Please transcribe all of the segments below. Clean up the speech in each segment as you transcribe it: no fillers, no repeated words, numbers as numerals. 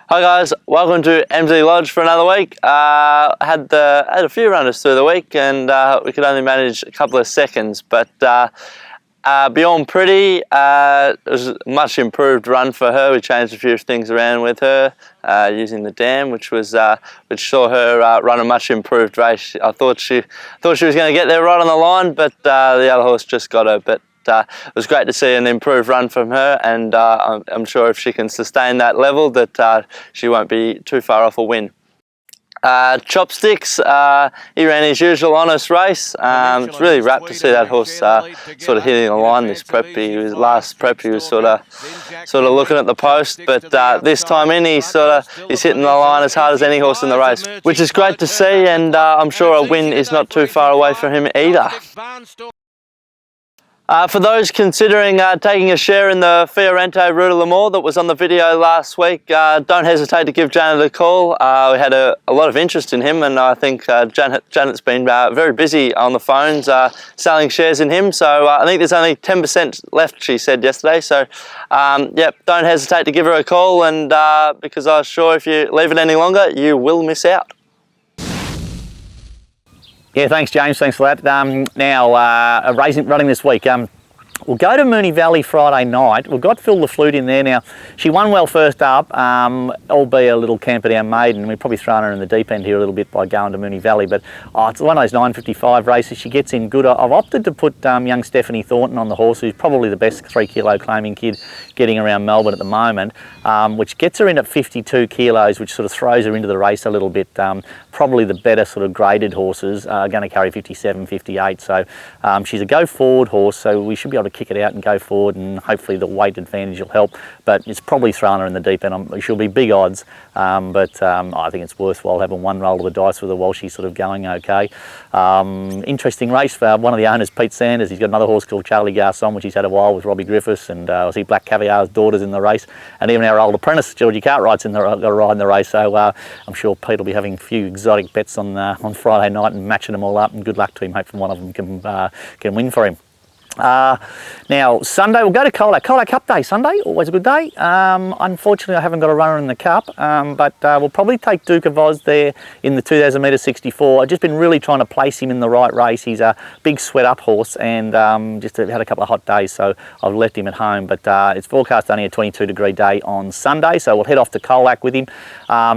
Hi guys, welcome to Emsley Lodge for another week. Had a few runners through the week and we could only manage a couple of seconds, but Bjorn Pretty, it was a much improved run for her. We changed a few things around with her using the dam, which saw her run a much improved race. I thought she was going to get there right on the line, but the other horse just got her. But it was great to see an improved run from her, and I'm sure if she can sustain that level that she won't be too far off a win. Chopsticks, he ran his usual honest race. It's really rapt to see that horse sort of hitting the line this prep. Last prep he was sort of looking at the post, but this time in he's hitting the line as hard as any horse in the race, which is great to see, and I'm sure a win is not too far away from him either. For those considering taking a share in the Fiorente Route of L'Amour that was on the video last week, don't hesitate to give Janet a call. We had a lot of interest in him, and I think Janet's been very busy on the phones selling shares in him, so I think there's only 10% left, she said yesterday. So yep, don't hesitate to give her a call, and because I'm sure if you leave it any longer you will miss out. Yeah, thanks James, thanks for that. Running this week. We'll go to Moonee Valley Friday night. We've got Fill The Flute in there now. She won well first up, albeit a little camper down maiden. We've probably thrown her in the deep end here a little bit by going to Moonee Valley, but it's one of those 9.55 races. She gets in good. I've opted to put young Stephanie Thornton on the horse, who's probably the best 3 kilo claiming kid getting around Melbourne at the moment, which gets her in at 52 kilos, which sort of throws her into the race a little bit. Probably the better sort of graded horses are going to carry 57, 58. So she's a go forward horse, so we should be able to kick it out and go forward, and hopefully the weight advantage will help, but it's probably thrown her in the deep end. She'll be big odds, but I think it's worthwhile having one roll of the dice with her while she's sort of going okay. Interesting race for one of the owners, Pete Sanders. He's got another horse called Charlie Garçon, which he's had a while with Robbie Griffiths, and I see Black Caviar's daughter's in the race, and even our old apprentice Georgie Cartwright's got a ride in the race, so I'm sure Pete will be having a few exotic bets on Friday night and matching them all up, and good luck to him. Hopefully one of them can win for him. Now Sunday we'll go to Colac. Colac Cup Day Sunday, always a good day. Unfortunately I haven't got a runner in the Cup, but we'll probably take Duke of Oz there in the 2000 metre 64. I've just been really trying to place him in the right race. He's a big sweat up horse, and just had a couple of hot days, so I've left him at home, but it's forecast only a 22-degree day on Sunday, so we'll head off to Colac with him.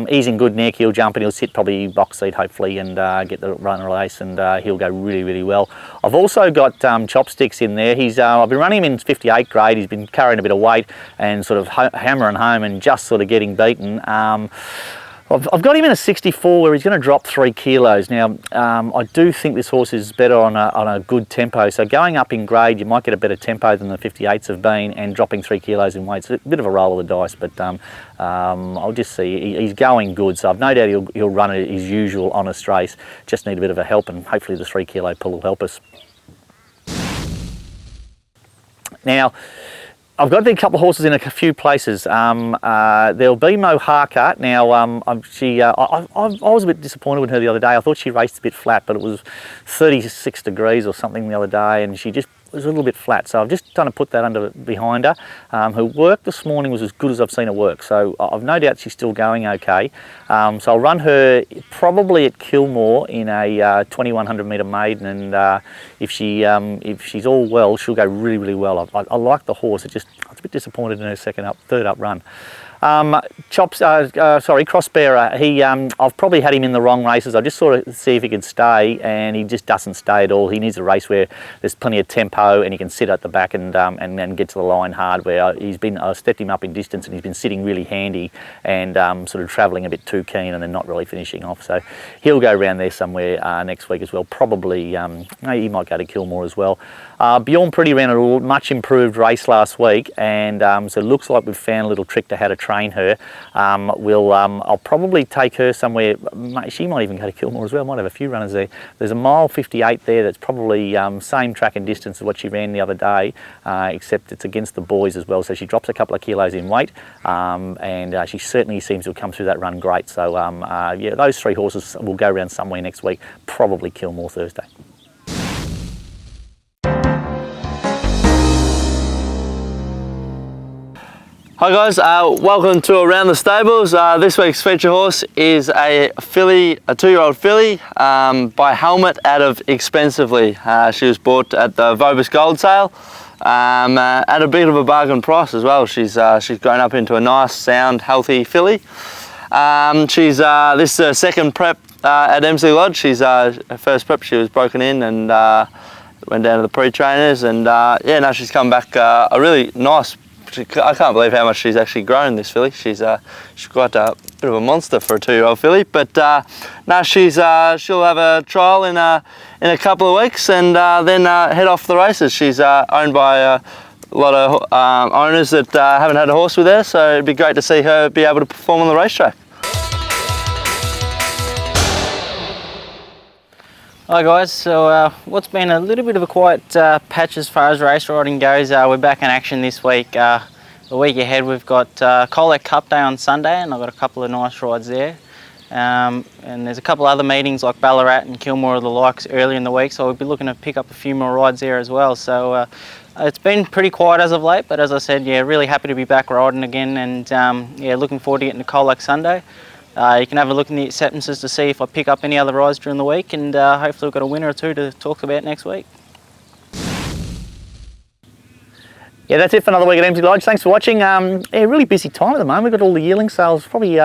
He's in good neck, he'll jump and he'll sit probably box seat hopefully, and get the run race, and he'll go really well. I've also got Chopsticks in there. I've been running him in 58 grade. He's been carrying a bit of weight and sort of hammering home and just sort of getting beaten. I've got him in a 64 where he's going to drop 3 kilos. Now, I do think this horse is better on a good tempo. So going up in grade, you might get a better tempo than the 58s have been, and dropping 3 kilos in weight. It's a bit of a roll of the dice, but I'll just see. He's going good, so I've no doubt he'll run his usual honest race. Just need a bit of a help, and hopefully the 3 kilo pull will help us. Now, I've got a couple of horses in a few places. There'll be Mohaka. Now, I was a bit disappointed with her the other day. I thought she raced a bit flat, but it was 36 degrees or something the other day, and she just was a little bit flat. So I've just done to put that behind her. Her work this morning was as good as I've seen her work, so I've no doubt she's still going okay. So I'll run her probably at Kilmore in a 2100 metre maiden, and if she's all well, she'll go really well. I like the horse. I was a bit disappointed in her third up run. Crossbearer, I've probably had him in the wrong races. I just sort of see if he can stay, and he just doesn't stay at all. He needs a race where there's plenty of tempo and he can sit at the back and get to the line hard, where I stepped him up in distance and he's been sitting really handy and sort of travelling a bit too keen and then not really finishing off. So he'll go around there somewhere next week as well. Probably, he might go to Kilmore as well. Bjorn Pretty ran a much improved race last week, and so it looks like we've found a little trick to how to train her. I'll probably take her somewhere. She might even go to Kilmore as well. Might have a few runners there. There's a mile 58 there that's probably same track and distance as what she ran the other day, except it's against the boys as well. So she drops a couple of kilos in weight, and she certainly seems to have come through that run great. So yeah, those 3 horses will go around somewhere next week, probably Kilmore Thursday. Hi guys, welcome to Around the Stables. This week's feature horse is a filly, a 2-year-old filly by Helmet out of Expensively. She was bought at the Vobis Gold Sale at a bit of a bargain price as well. She's grown up into a nice, sound, healthy filly. This is her second prep at Emsley Lodge. Her first prep she was broken in and went down to the pre-trainers, and yeah, now she's come back a really nice. I can't believe how much she's actually grown, this filly. She's quite a bit of a monster for a 2-year-old filly. But now she'll have a trial in a couple of weeks, and then head off the races. She's owned by a lot of owners that haven't had a horse with her, so it'd be great to see her be able to perform on the racetrack. Hi guys, so what's been a little bit of a quiet patch as far as race riding goes, we're back in action this week. The week ahead we've got Colac Cup Day on Sunday, and I've got a couple of nice rides there. And there's a couple other meetings like Ballarat and Kilmore or the likes early in the week, so we'll be looking to pick up a few more rides there as well. So it's been pretty quiet as of late, but as I said, yeah, really happy to be back riding again, and yeah, looking forward to getting to Colac Sunday. You can have a look in the acceptances to see if I pick up any other rides during the week, and hopefully we've got a winner or two to talk about next week. Yeah, that's it for another week at Emsley Lodge. Thanks for watching. Yeah, really busy time at the moment. We've got all the yearling sales. Probably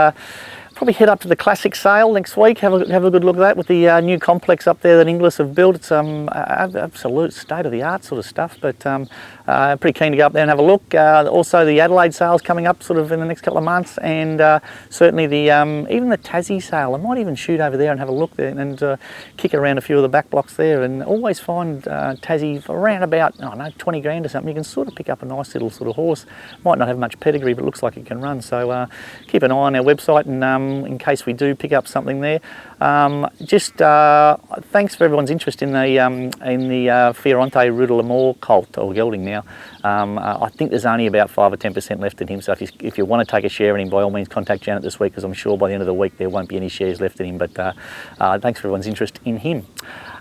head up to the Classic sale next week. Have a good look at that with the new complex up there that Inglis have built. It's absolute state-of-the-art sort of stuff, but pretty keen to go up there and have a look. Also the Adelaide sale's coming up sort of in the next couple of months, and certainly the even the Tassie sale. I might even shoot over there and have a look there and kick around a few of the back blocks there, and always find Tassie for around about, I don't know, 20 grand or something. You can sort of pick up a nice little sort of horse. Might not have much pedigree, but looks like it can run. So keep an eye on our website, and in case we do pick up something there. Thanks for everyone's interest in the Fioronte Rue de l'Amour colt, or gelding now. I think there's only about 5 or 10% left in him, so if you want to take a share in him, by all means contact Janet this week, because I'm sure by the end of the week there won't be any shares left in him. But thanks for everyone's interest in him.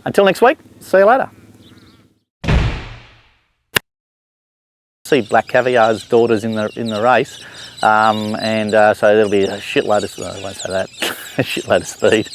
Until next week, see you later. See Black Caviar's daughters in the race, so there'll be a shitload of, I won't say that, a shitload of speed.